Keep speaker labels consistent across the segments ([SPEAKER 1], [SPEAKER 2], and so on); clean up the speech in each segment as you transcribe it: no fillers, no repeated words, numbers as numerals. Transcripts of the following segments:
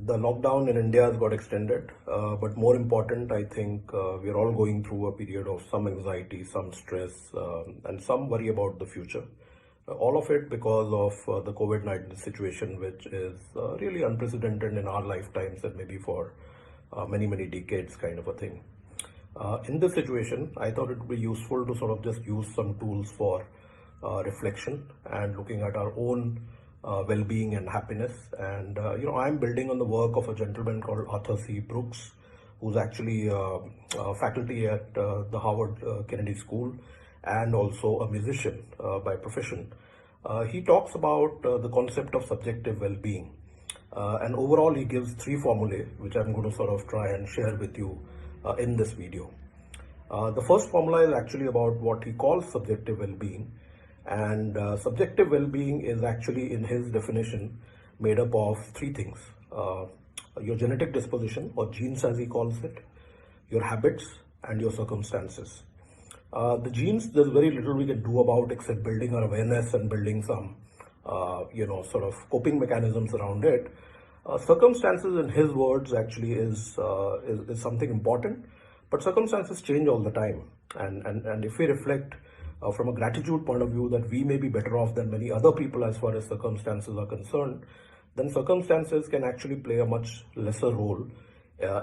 [SPEAKER 1] The lockdown in India has got extended, but more important, I think we are all going through a period of some anxiety, some stress, and some worry about the future. All of it because of the COVID-19 situation, which is really unprecedented in our lifetimes and maybe for many, many decades kind of a thing. In this situation, I thought it would be useful to sort of just use some tools for reflection and looking at our own well-being and happiness. And I'm building on the work of a gentleman called Arthur C. Brooks, who's actually faculty at the Harvard Kennedy School and also a musician by profession. He talks about the concept of subjective well-being. And overall, he gives three formulae, which I'm going to sort of try and share with you in this video. The first formula is actually about what he calls subjective well-being. And subjective well-being is actually, in his definition, made up of three things. Your genetic disposition, or genes as he calls it, your habits, and your circumstances. The genes, there's very little we can do about except building our awareness and building some, sort of coping mechanisms around it. Circumstances, in his words, actually is something important, but circumstances change all the time. And if we reflect from a gratitude point of view that we may be better off than many other people as far as circumstances are concerned, then circumstances can actually play a much lesser role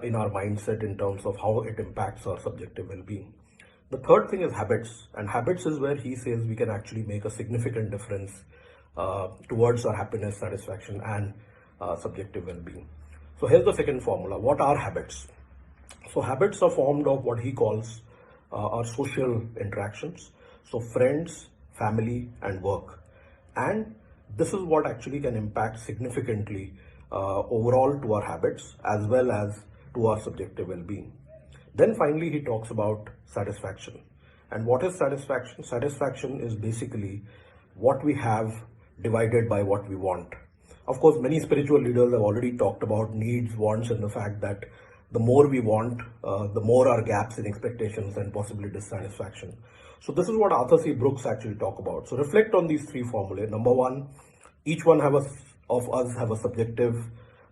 [SPEAKER 1] in our mindset in terms of how it impacts our subjective well-being. The third thing is habits, and habits is where he says we can actually make a significant difference towards our happiness, satisfaction, and subjective well-being. So here's the second formula. What are habits? So habits are formed of what he calls our social interactions. So friends, family, and work. And this is what actually can impact significantly overall to our habits as well as to our subjective well-being. Then finally, he talks about satisfaction. And what is satisfaction? Satisfaction is basically what we have divided by what we want. Of course, many spiritual leaders have already talked about needs, wants, and the fact that the more we want, the more our gaps in expectations and possibly dissatisfaction. So this is what Arthur C. Brooks actually talk about. So reflect on these three formulae. Number one, each one of us have a subjective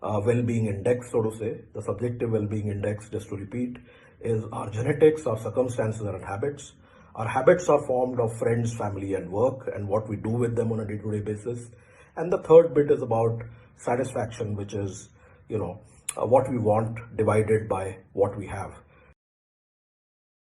[SPEAKER 1] well-being index, so to say. The subjective well-being index, just to repeat, is our genetics, our circumstances, and our habits. Our habits are formed of friends, family, and work, and what we do with them on a day-to-day basis. And the third bit is about satisfaction, which is, what we want divided by what we have.